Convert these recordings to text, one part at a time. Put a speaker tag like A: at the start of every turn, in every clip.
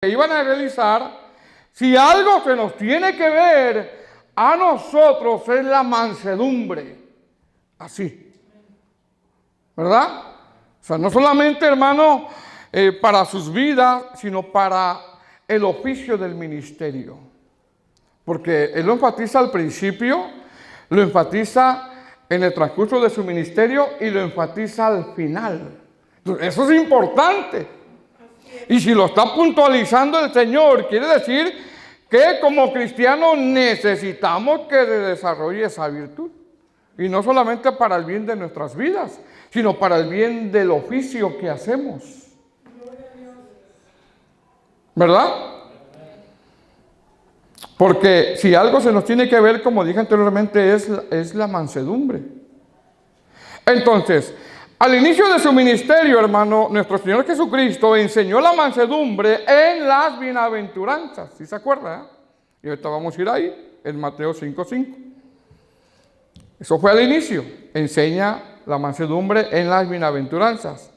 A: que iban a realizar, si algo se nos tiene que ver a nosotros es la mansedumbre. Así. ¿Verdad? O sea, no solamente, hermano, para sus vidas, sino para el oficio del ministerio. Porque él lo enfatiza al principio, lo enfatiza en el transcurso de su ministerio y lo enfatiza al final. Entonces, eso es importante. Y si lo está puntualizando el Señor, quiere decir que como cristianos necesitamos que se desarrolle esa virtud. Y no solamente para el bien de nuestras vidas, sino para el bien del oficio que hacemos. ¿Verdad? Porque si algo se nos tiene que ver, como dije anteriormente, es la mansedumbre. Entonces, al inicio de su ministerio, hermano, nuestro Señor Jesucristo enseñó la mansedumbre en las bienaventuranzas. ¿Sí se acuerda? Y ahorita vamos a ir ahí, en Mateo 5:5. Eso fue al inicio. Enseña la mansedumbre en las bienaventuranzas.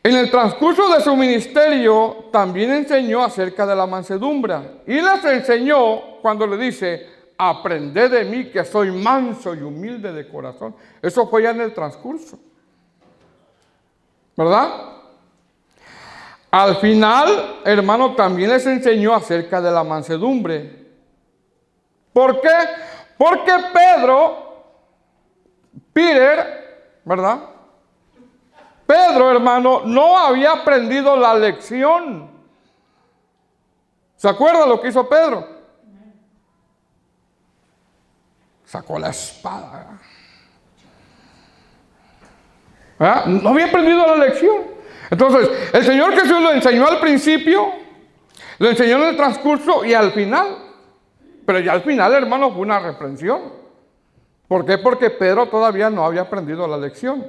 A: En el transcurso de su ministerio también enseñó acerca de la mansedumbre. Y les enseñó cuando le dice: aprended de mí que soy manso y humilde de corazón. Eso fue ya en el transcurso. ¿Verdad? Al final, hermano, también les enseñó acerca de la mansedumbre. ¿Por qué? Porque Peter, ¿verdad? Pedro, hermano, no había aprendido la lección. ¿Se acuerda lo que hizo Pedro? Sacó la espada. ¿Verdad? No había aprendido la lección. Entonces, el Señor Jesús lo enseñó al principio, lo enseñó en el transcurso y al final. Pero ya al final, hermano, fue una reprensión. ¿Por qué? Porque Pedro todavía no había aprendido la lección.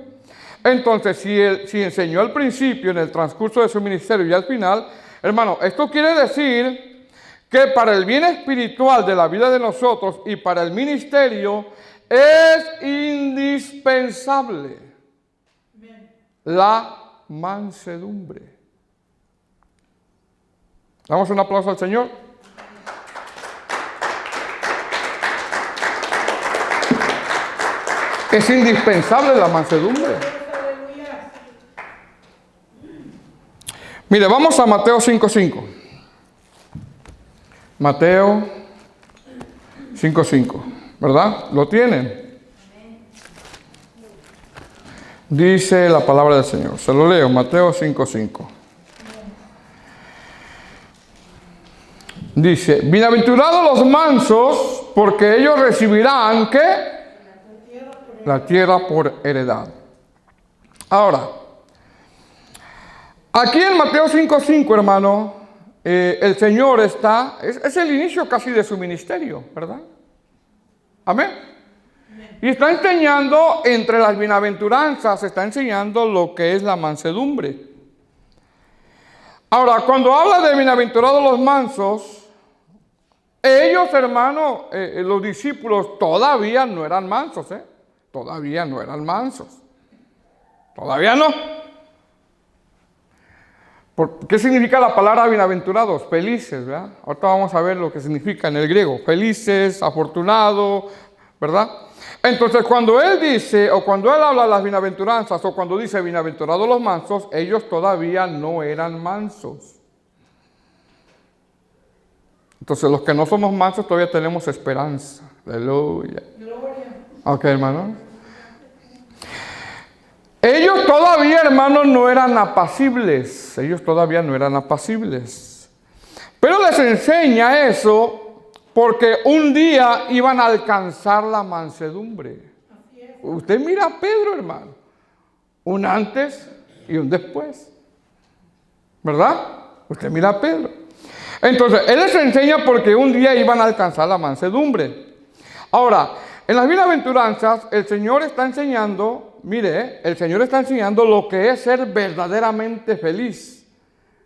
A: Entonces, si enseñó al principio, en el transcurso de su ministerio y al final, hermano, esto quiere decir que para el bien espiritual de la vida de nosotros y para el ministerio es indispensable la mansedumbre. Damos un aplauso al Señor. Es indispensable la mansedumbre. Mire, vamos a Mateo 5:5. Mateo 5:5, ¿verdad? ¿Lo tienen? Dice la palabra del Señor. Se lo leo, Mateo 5:5. Dice: bienaventurados los mansos, porque ellos recibirán, ¿qué? La tierra por heredad. Ahora, aquí en Mateo 5:5, hermano, el Señor está, es el inicio casi de su ministerio, ¿verdad? Amén. Y está enseñando, entre las bienaventuranzas, está enseñando lo que es la mansedumbre. Ahora, cuando habla de bienaventurados los mansos, ellos, hermano, los discípulos todavía no eran mansos, Todavía no eran mansos. Todavía no. ¿Qué significa la palabra bienaventurados? Felices, ¿verdad? Ahorita vamos a ver lo que significa en el griego. Felices, afortunados, ¿verdad? Entonces, cuando él dice, o cuando él habla de las bienaventuranzas, o cuando dice bienaventurados los mansos, ellos todavía no eran mansos. Entonces, los que no somos mansos todavía tenemos esperanza. Aleluya. Ok, hermano. Ellos todavía, hermanos, no eran apacibles. Ellos todavía no eran apacibles. Pero les enseña eso porque un día iban a alcanzar la mansedumbre. Usted mira a Pedro, hermano. Un antes y un después. ¿Verdad? Usted mira a Pedro. Entonces, él les enseña porque un día iban a alcanzar la mansedumbre. Ahora, en las bienaventuranzas, el Señor está enseñando, mire, el Señor está enseñando lo que es ser verdaderamente feliz.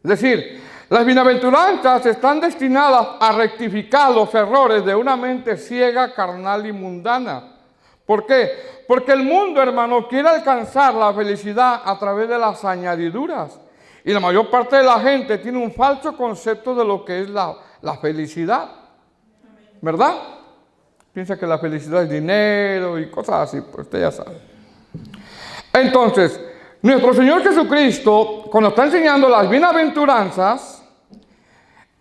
A: Es decir, las bienaventuranzas están destinadas a rectificar los errores de una mente ciega, carnal y mundana. ¿Por qué? Porque el mundo, hermano, quiere alcanzar la felicidad a través de las añadiduras. Y la mayor parte de la gente tiene un falso concepto de lo que es la felicidad. ¿Verdad? Piensa que la felicidad es dinero y cosas así, pues usted ya sabe. Entonces, nuestro Señor Jesucristo, cuando está enseñando las bienaventuranzas,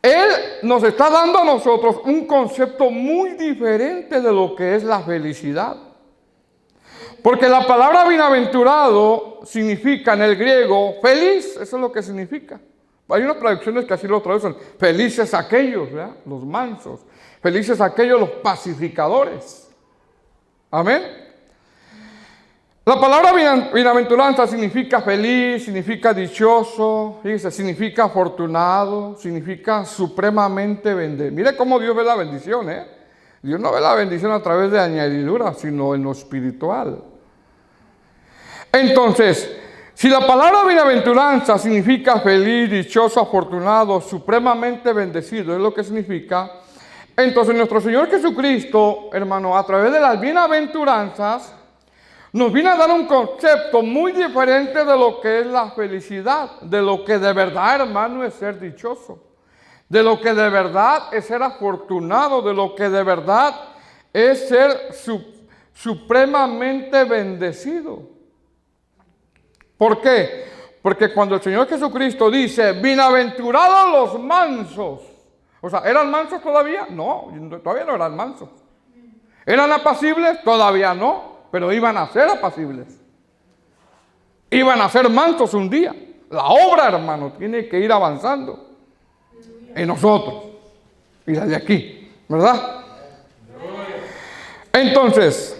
A: Él nos está dando a nosotros un concepto muy diferente de lo que es la felicidad. Porque la palabra bienaventurado significa en el griego feliz, eso es lo que significa. Hay unas traducciones que así lo traducen, felices aquellos, ¿verdad? Los mansos, felices aquellos los pacificadores. Amén. La palabra bienaventuranza significa feliz, significa dichoso, fíjese, significa afortunado, significa supremamente bendecido. Mire cómo Dios ve la bendición, ¿eh? Dios no ve la bendición a través de añadidura, sino en lo espiritual. Entonces, si la palabra bienaventuranza significa feliz, dichoso, afortunado, supremamente bendecido, es lo que significa, entonces nuestro Señor Jesucristo, hermano, a través de las bienaventuranzas, nos viene a dar un concepto muy diferente de lo que es la felicidad, de lo que de verdad, hermano, es ser dichoso, de lo que de verdad es ser afortunado, de lo que de verdad es ser supremamente bendecido. ¿Por qué? Porque cuando el Señor Jesucristo dice, bienaventurados los mansos, o sea, ¿eran mansos todavía? No, todavía no eran mansos. ¿Eran apacibles? Todavía no, pero iban a ser apacibles. Iban a ser mansos un día. La obra, hermano, tiene que ir avanzando en nosotros y la de aquí, ¿verdad? Entonces,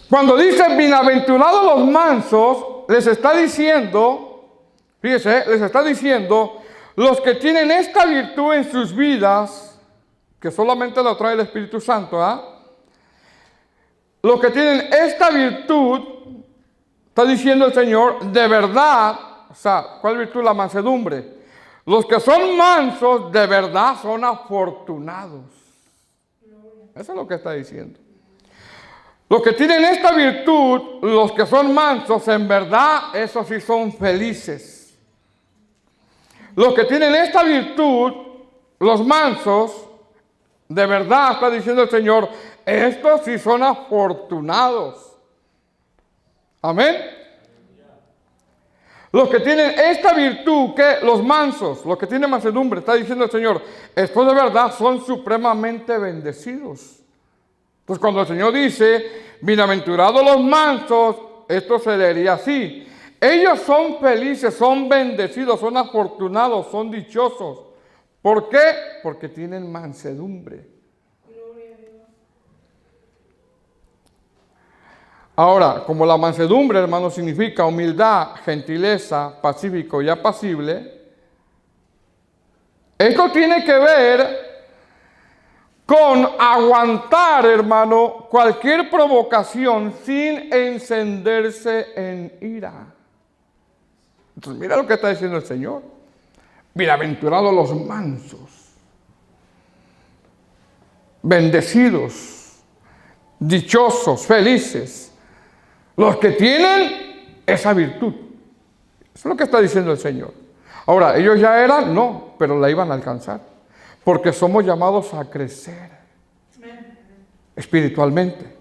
A: cuando dice bienaventurados los mansos, les está diciendo, fíjese, les está diciendo, los que tienen esta virtud en sus vidas, que solamente lo trae el Espíritu Santo, ¿ah? Los que tienen esta virtud, está diciendo el Señor, de verdad, o sea, ¿cuál virtud? La mansedumbre. Los que son mansos, de verdad, son afortunados. Eso es lo que está diciendo. Los que tienen esta virtud, los que son mansos, en verdad, esos sí son felices. Los que tienen esta virtud, los mansos, de verdad, está diciendo el Señor, estos sí son afortunados. Amén. Los que tienen esta virtud, que los mansos, los que tienen mansedumbre, está diciendo el Señor, estos de verdad son supremamente bendecidos. Entonces cuando el Señor dice, bienaventurados los mansos, esto se leería así. Ellos son felices, son bendecidos, son afortunados, son dichosos. ¿Por qué? Porque tienen mansedumbre. Ahora, como la mansedumbre, hermano, significa humildad, gentileza, pacífico y apacible, esto tiene que ver con aguantar, hermano, cualquier provocación sin encenderse en ira. Entonces, mira lo que está diciendo el Señor. Bienaventurados los mansos, bendecidos, dichosos, felices, los que tienen esa virtud. Eso es lo que está diciendo el Señor. Ahora, ¿ellos ya eran? No, pero la iban a alcanzar. Porque somos llamados a crecer espiritualmente.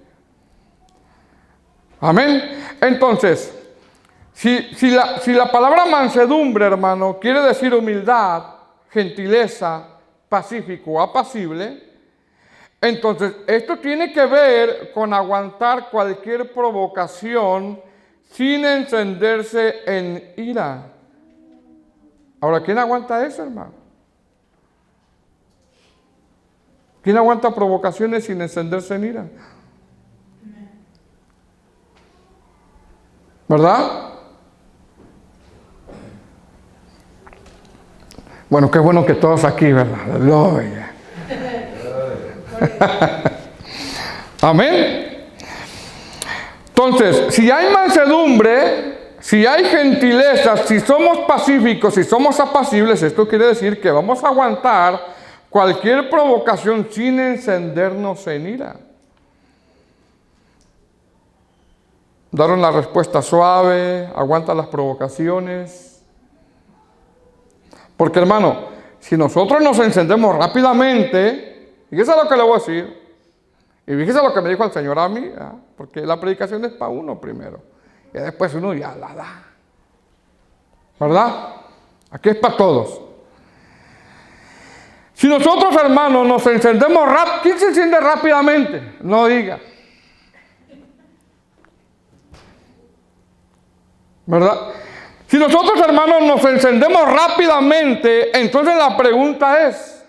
A: Amén. Entonces, si la palabra mansedumbre, hermano, quiere decir humildad, gentileza, pacífico, apacible, entonces esto tiene que ver con aguantar cualquier provocación sin encenderse en ira. Ahora, ¿quién aguanta eso, hermano? ¿Quién aguanta provocaciones sin encenderse en ira? ¿Verdad? Bueno, qué bueno que todos aquí, ¿verdad? Aleluya. Amén. Entonces, si hay mansedumbre, si hay gentileza, si somos pacíficos, si somos apacibles, esto quiere decir que vamos a aguantar cualquier provocación sin encendernos en ira. Dar una respuesta suave, aguanta las provocaciones. Porque hermano, si nosotros nos encendemos rápidamente, fíjese lo que le voy a decir, y fíjese lo que me dijo el Señor a mí, ¿eh? Porque la predicación es para uno primero, y después uno ya la da, ¿verdad? Aquí es para todos. Si nosotros, hermanos, nos encendemos rápido, ¿quién se enciende rápidamente? No diga. ¿Verdad? Si nosotros, hermanos, nos encendemos rápidamente, entonces la pregunta es,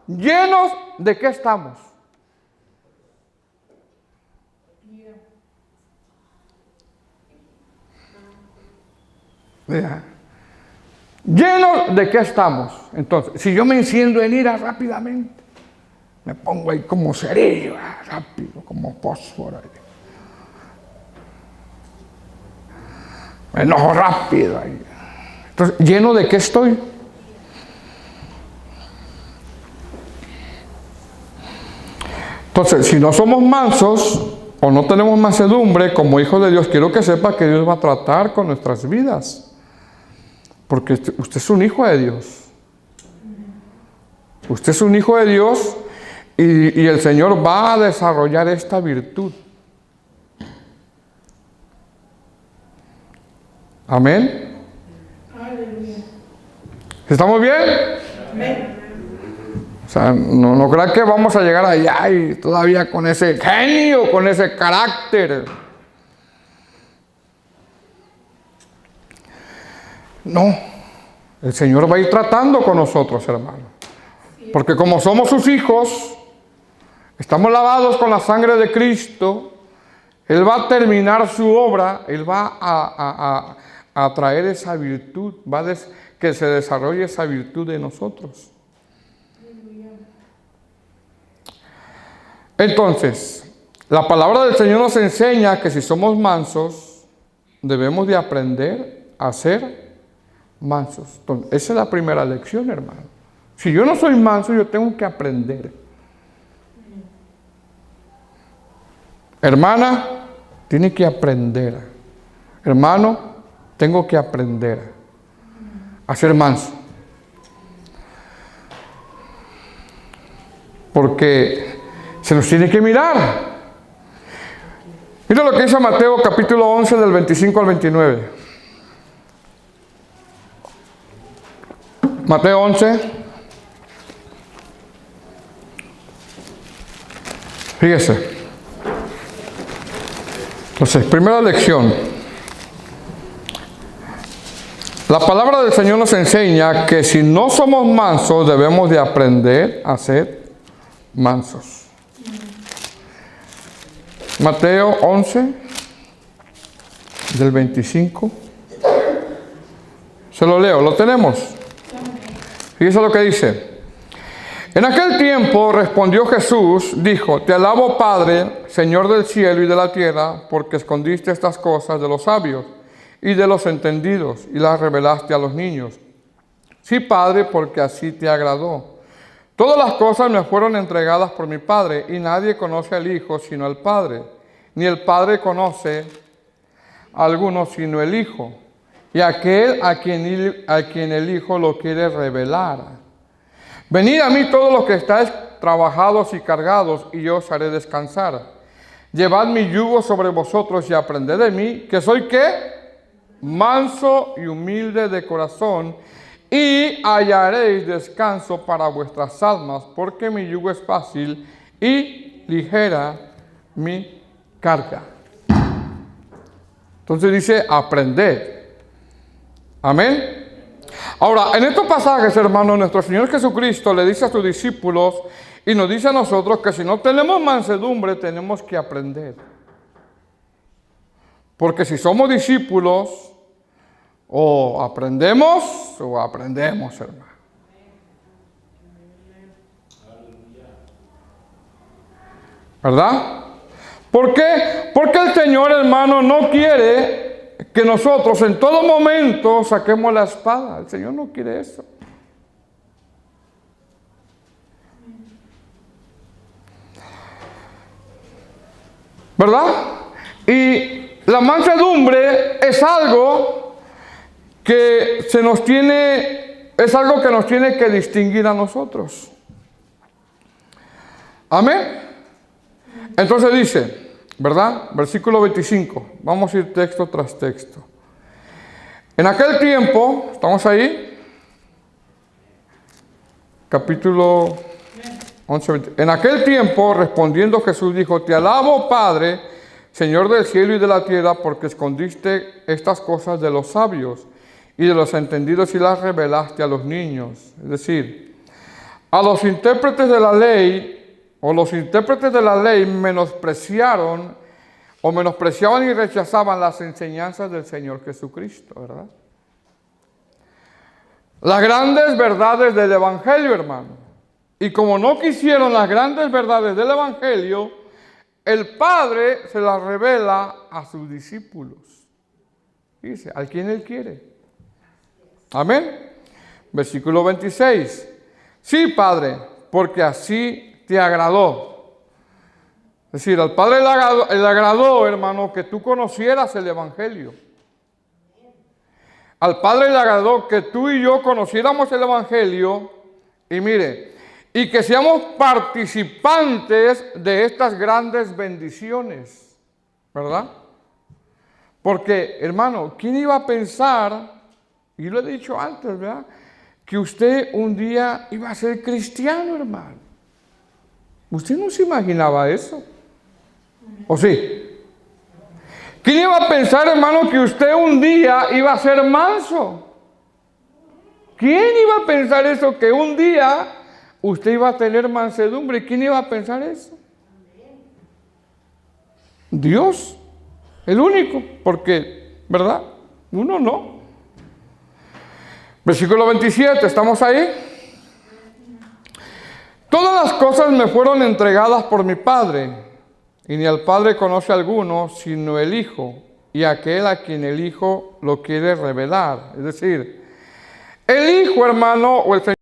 A: ¿llenos de qué estamos? Yeah. ¿Llenos de qué estamos? Entonces, si yo me enciendo en ira rápidamente, me pongo ahí como cerillo, rápido, como fósforo. Me enojo rápido ahí. Entonces, ¿lleno de qué estoy? Entonces, si no somos mansos o no tenemos mansedumbre como hijos de Dios, quiero que sepa que Dios va a tratar con nuestras vidas. Porque usted es un hijo de Dios. Usted es un hijo de Dios y el Señor va a desarrollar esta virtud. Amén. ¿Estamos bien? Amén. O sea, no crea que vamos a llegar allá y todavía con ese genio, con ese carácter. No, el Señor va a ir tratando con nosotros, hermano. Porque como somos sus hijos, estamos lavados con la sangre de Cristo, Él va a terminar su obra, Él va a traer esa virtud, que se desarrolle esa virtud de nosotros. Entonces, la palabra del Señor nos enseña que si somos mansos, debemos de aprender a ser mansos. Entonces, esa es la primera lección, hermano. Si yo no soy manso, yo tengo que aprender. Hermana, tiene que aprender. Hermano, tengo que aprender a ser manso. Porque se nos tiene que mirar. Mira lo que dice Mateo capítulo 11 del 25 al 29. Mateo 11. Fíjese. Entonces, primera lección. La palabra del Señor nos enseña que si no somos mansos, debemos de aprender a ser mansos. Mateo 11, del 25. Se lo leo, ¿lo tenemos? Fíjese lo que dice. En aquel tiempo respondió Jesús, dijo, te alabo Padre, Señor del cielo y de la tierra, porque escondiste estas cosas de los sabios y de los entendidos y las revelaste a los niños. Sí, Padre, porque así te agradó. Todas las cosas me fueron entregadas por mi Padre, y nadie conoce al Hijo sino al Padre, ni el Padre conoce a alguno sino el Hijo, y aquel a quien el Hijo lo quiere revelar. Venid a mí todos los que estáis trabajados y cargados, y yo os haré descansar. Llevad mi yugo sobre vosotros y aprended de mí, que soy ¿qué? Manso y humilde de corazón, y hallaréis descanso para vuestras almas, porque mi yugo es fácil y ligera mi carga. Entonces dice, aprended. Amén. Ahora, en estos pasajes, hermanos, nuestro Señor Jesucristo le dice a sus discípulos y nos dice a nosotros que si no tenemos mansedumbre, tenemos que aprender. Porque si somos discípulos, o aprendemos, hermano. ¿Verdad? ¿Por qué? Porque el Señor, hermano, no quiere que nosotros en todo momento saquemos la espada. El Señor no quiere eso. ¿Verdad? Y la mansedumbre es algo que se nos tiene es algo que nos tiene que distinguir a nosotros. Amén. Entonces dice, ¿verdad? Versículo 25. Vamos a ir texto tras texto. En aquel tiempo, ¿estamos ahí? Capítulo 11, 20. En aquel tiempo, respondiendo Jesús, dijo: Te alabo, Padre, Señor del cielo y de la tierra, porque escondiste estas cosas de los sabios y de los entendidos y las revelaste a los niños. Es decir, a los intérpretes de la ley, o los intérpretes de la ley menospreciaban y rechazaban las enseñanzas del Señor Jesucristo, ¿verdad? Las grandes verdades del Evangelio, hermano. Y como no quisieron las grandes verdades del Evangelio, el Padre se las revela a sus discípulos. Dice, ¿a quién Él quiere? Amén. Versículo 26. Sí, Padre, porque así te agradó. Es decir, al Padre le agradó, hermano, que tú conocieras el Evangelio. Al Padre le agradó que tú y yo conociéramos el Evangelio y mire, y que seamos participantes de estas grandes bendiciones, ¿verdad? Porque, hermano, ¿quién iba a pensar, y lo he dicho antes, ¿verdad?, que usted un día iba a ser cristiano, hermano? ¿Usted no se imaginaba eso? ¿O sí? ¿Quién iba a pensar, hermano, que usted un día iba a ser manso? ¿Quién iba a pensar eso? Que un día usted iba a tener mansedumbre. ¿Quién iba a pensar eso? Dios, el único, porque, ¿verdad? Uno no. Versículo 27, ¿estamos ahí? Todas las cosas me fueron entregadas por mi Padre. Y ni al Padre conoce a alguno, sino el Hijo, y aquel a quien el Hijo lo quiere revelar. Es decir, el Hijo, hermano, o el Señor